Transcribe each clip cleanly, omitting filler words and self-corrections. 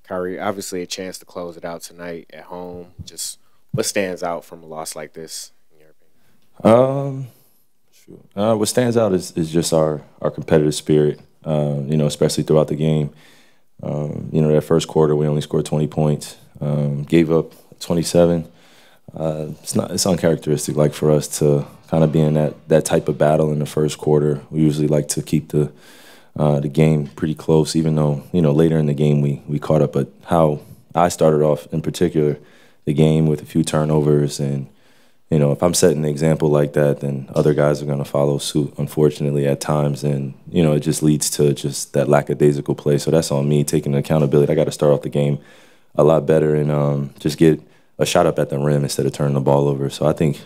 Kyrie, obviously a chance to close it out tonight at home. Just what stands out from a loss like this, in your Um, what stands out is just our competitive spirit. Especially throughout the game. That first quarter we only scored 20 points, gave up 27. It's uncharacteristic like for us to kind of be in that type of battle in the first quarter. We usually like to keep the game pretty close, even though later in the game we caught up. But how I started off in particular, the game with a few turnovers, and if I'm setting an example like that, then other guys are going to follow suit, unfortunately, at times. And, it just leads to just that lackadaisical play. So that's on me, taking accountability. I got to start off the game a lot better and just get a shot up at the rim instead of turning the ball over. So I think,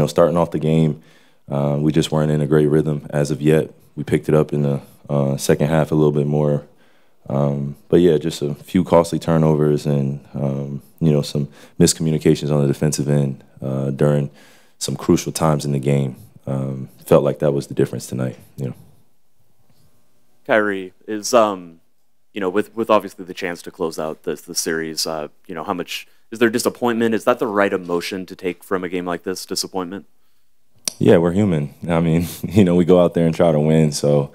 starting off the game, we just weren't in a great rhythm as of yet. We picked it up in the second half a little bit more. But, yeah, just a few costly turnovers and, some miscommunications on the defensive end during some crucial times in the game. Felt like that was the difference tonight. Kyrie, with obviously the chance to close out the series, how much is there disappointment? Is that the right emotion to take from a game like this, disappointment? Yeah, we're human. I mean, we go out there and try to win. So,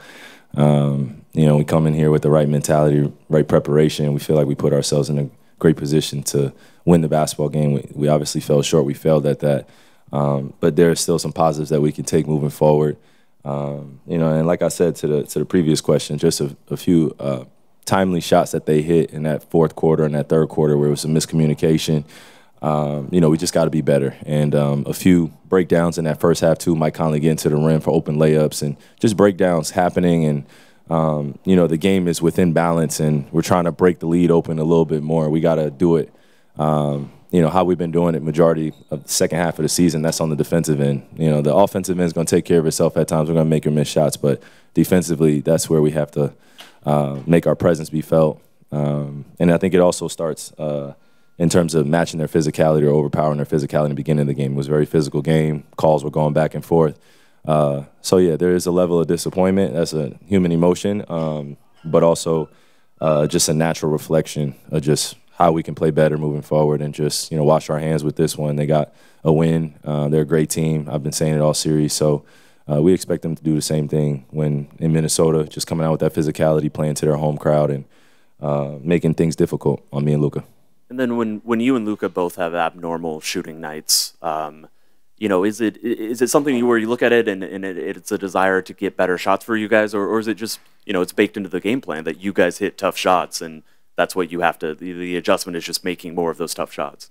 we come in here with the right mentality, right preparation. We feel like we put ourselves in a great position to win the basketball game. We obviously fell short. We failed at that. But there are still some positives that we can take moving forward. And like I said to the previous question, just a few timely shots that they hit in that fourth quarter and that third quarter where it was some miscommunication. We just got to be better. And a few breakdowns in that first half, too. Mike Conley getting to the rim for open layups and just breakdowns happening. And, the game is within balance, and we're trying to break the lead open a little bit more. We got to do it, how we've been doing it majority of the second half of the season. That's on the defensive end. The offensive end is going to take care of itself at times. We're going to make or miss shots. But defensively, that's where we have to make our presence be felt. And I think it also starts in terms of matching their physicality or overpowering their physicality in the beginning of the game. It was a very physical game. Calls were going back and forth. So, yeah, there is a level of disappointment. That's a human emotion, but also just a natural reflection of just how we can play better moving forward and just, wash our hands with this one. They got a win. They're a great team. I've been saying it all series. So we expect them to do the same thing when in Minnesota, just coming out with that physicality, playing to their home crowd and making things difficult on me and Luka. And then when you and Luka both have abnormal shooting nights, is it something where you look at it and it's a desire to get better shots for you guys, or is it just, it's baked into the game plan that you guys hit tough shots and that's what you have to, the adjustment is just making more of those tough shots?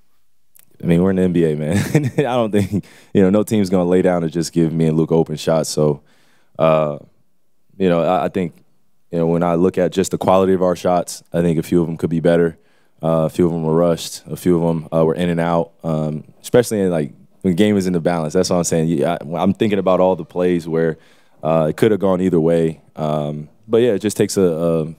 I mean, we're in the NBA, man. I don't think, no team's going to lay down and just give me and Luka open shots. So, I think, when I look at just the quality of our shots, I think a few of them could be better. A few of them were rushed. A few of them were in and out, especially in, when the game is in the balance. That's what I'm saying. Yeah, I'm thinking about all the plays where it could have gone either way. But, yeah, it just takes a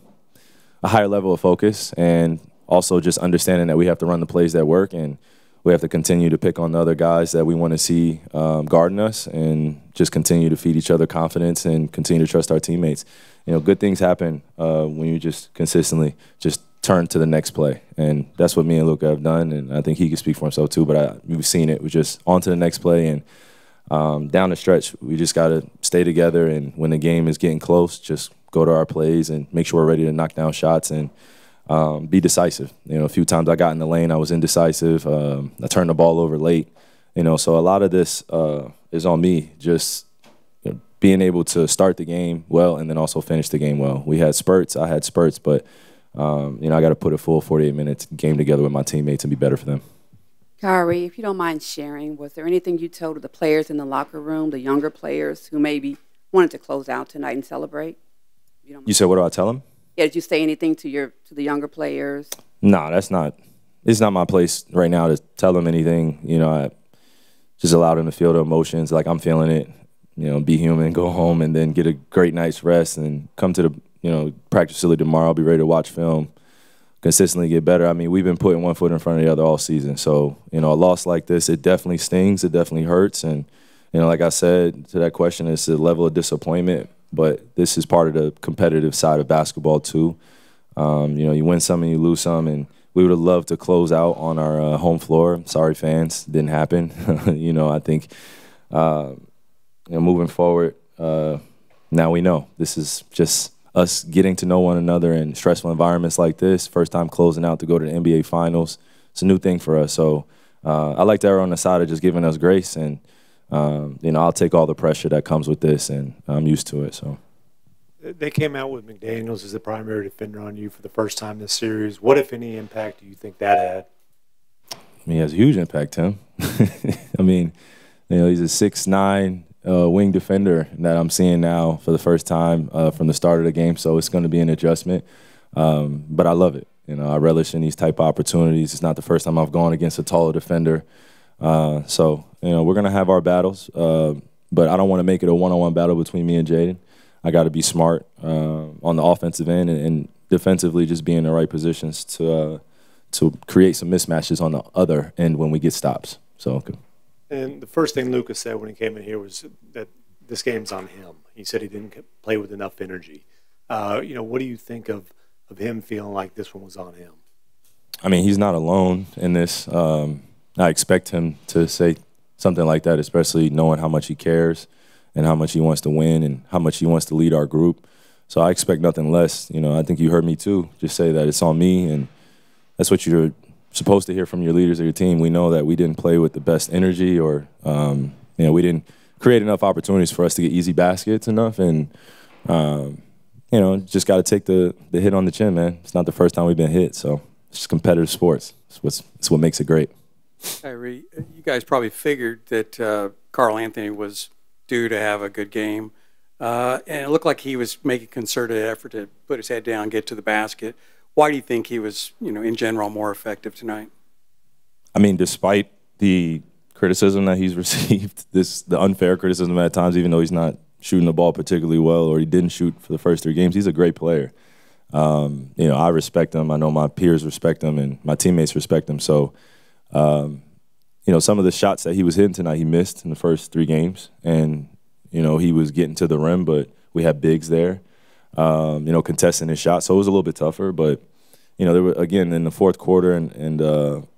higher level of focus and also just understanding that we have to run the plays that work and we have to continue to pick on the other guys that we want to see guarding us and just continue to feed each other confidence and continue to trust our teammates. Good things happen when you just consistently just turn to the next play. And that's what me and Luka have done, and I think he can speak for himself too, but we've seen it. We're just on to the next play, and down the stretch, we just got to stay together, and when the game is getting close, just go to our plays and make sure we're ready to knock down shots and be decisive. A few times I got in the lane, I was indecisive. I turned the ball over late. So a lot of this is on me, just being able to start the game well and then also finish the game well. We had spurts, I had spurts, but I got to put a full 48 minutes game together with my teammates and be better for them. Kyrie, if you don't mind sharing, was there anything you told the players in the locker room, the younger players who maybe wanted to close out tonight and celebrate? You said, what do I tell them? Yeah, did you say anything to the younger players? No, it's not my place right now to tell them anything. I just allow them to feel the emotions like I'm feeling it. Be human, go home, and then get a great night's rest and come to the practice facility tomorrow. I'll be ready to watch film, consistently get better. I mean, we've been putting one foot in front of the other all season. So, a loss like this, it definitely stings. It definitely hurts. And, like I said to that question, it's a level of disappointment. But this is part of the competitive side of basketball, too. You win some and you lose some, and we would have loved to close out on our home floor. Sorry, fans, didn't happen. I think moving forward, now we know this is just us getting to know one another in stressful environments like this. First time closing out to go to the NBA Finals. It's a new thing for us. So I like to err on the side of just giving us grace, and I'll take all the pressure that comes with this, and I'm used to it. So. They came out with McDaniels as the primary defender on you for the first time this series. What, if any, impact do you think that had? I mean, it has a huge impact, Tim. I mean, he's a 6'9" wing defender that I'm seeing now for the first time from the start of the game, so it's going to be an adjustment. But I love it. I relish in these type of opportunities. It's not the first time I've gone against a taller defender. So we're going to have our battles, but I don't want to make it a one-on-one battle between me and Jaden. I got to be smart on the offensive end and defensively just be in the right positions to create some mismatches on the other end when we get stops. So. Okay. And the first thing Lucas said when he came in here was that this game's on him. He said he didn't play with enough energy. What do you think of him feeling like this one was on him? I mean, he's not alone in this. I expect him to say something like that, especially knowing how much he cares and how much he wants to win and how much he wants to lead our group. So I expect nothing less. I think you heard me too just say that it's on me, and that's what you're supposed to hear from your leaders of your team. We know that we didn't play with the best energy, or we didn't create enough opportunities for us to get easy baskets enough, and just got to take the hit on the chin, man. It's not the first time we've been hit, so it's just competitive sports. It's what makes it great. Kyrie, you guys probably figured that Karl Anthony was due to have a good game. And it looked like he was making concerted effort to put his head down, get to the basket. Why do you think he was, in general, more effective tonight? I mean, despite the criticism that he's received, the unfair criticism at times, even though he's not shooting the ball particularly well, or he didn't shoot for the first 3 games, he's a great player. I respect him. I know my peers respect him, and my teammates respect him. So, some of the shots that he was hitting tonight, he missed in the first 3 games. And, he was getting to the rim, but we had bigs there, contesting his shot. So it was a little bit tougher. But, there were, again, in the fourth quarter and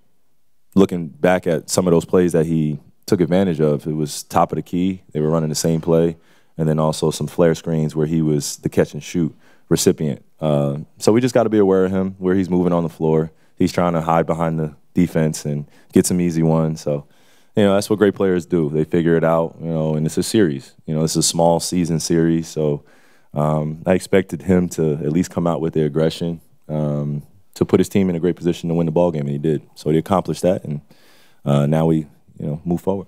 looking back at some of those plays that he took advantage of, it was top of the key. They were running the same play. And then also some flare screens where he was the catch and shoot recipient. So we just got to be aware of him, where he's moving on the floor. He's trying to hide behind the defense and get some easy ones. So, that's what great players do. They figure it out, and it's a series. This is a small season series. So I expected him to at least come out with the aggression to put his team in a great position to win the ball game, and he did. So he accomplished that, and now we, move forward.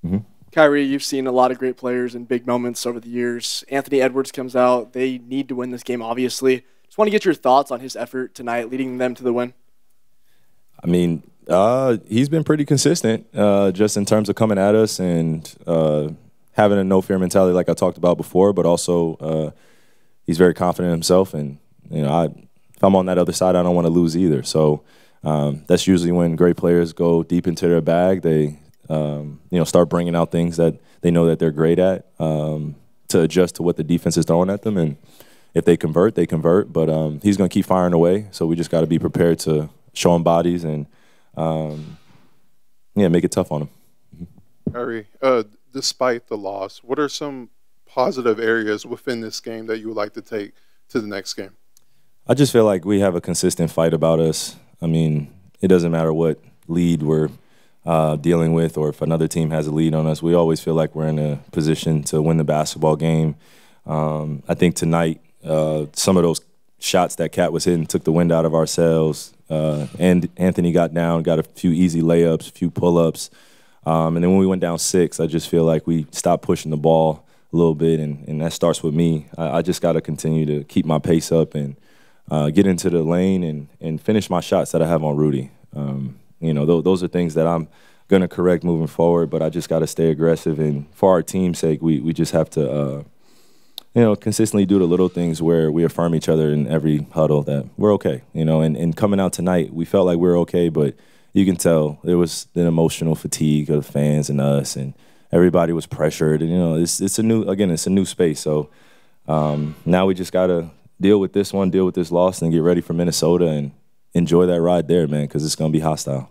Mm-hmm. Kyrie, you've seen a lot of great players in big moments over the years. Anthony Edwards comes out. They need to win this game, obviously. Just want to get your thoughts on his effort tonight, leading them to the win. I mean, he's been pretty consistent just in terms of coming at us and having a no-fear mentality like I talked about before, but also he's very confident in himself. And, if I'm on that other side, I don't want to lose either. So that's usually when great players go deep into their bag. They start bringing out things that they know that they're great at to adjust to what the defense is throwing at them. And if they convert, they convert. But he's going to keep firing away. So we just got to be prepared to show him bodies and, make it tough on him. Mm-hmm. Kyrie, despite the loss, what are some positive areas within this game that you would like to take to the next game? I just feel like we have a consistent fight about us. I mean, it doesn't matter what lead we're dealing with, or if another team has a lead on us, we always feel like we're in a position to win the basketball game. I think tonight, some of those shots that Cat was hitting took the wind out of our sails. And Anthony got down, got a few easy layups, a few pull-ups. And then when we went down 6, I just feel like we stopped pushing the ball a little bit, and that starts with me. I just got to continue to keep my pace up and get into the lane and finish my shots that I have on Rudy. Those are things that I'm going to correct moving forward, but I just got to stay aggressive. And for our team's sake, we just have to, consistently do the little things where we affirm each other in every huddle that we're okay. And coming out tonight, we felt like we were okay, but you can tell there was an emotional fatigue of the fans and us, and everybody was pressured. And, it's a new space. So now we just got to deal with this one, deal with this loss, and get ready for Minnesota and enjoy that ride there, man, because it's going to be hostile.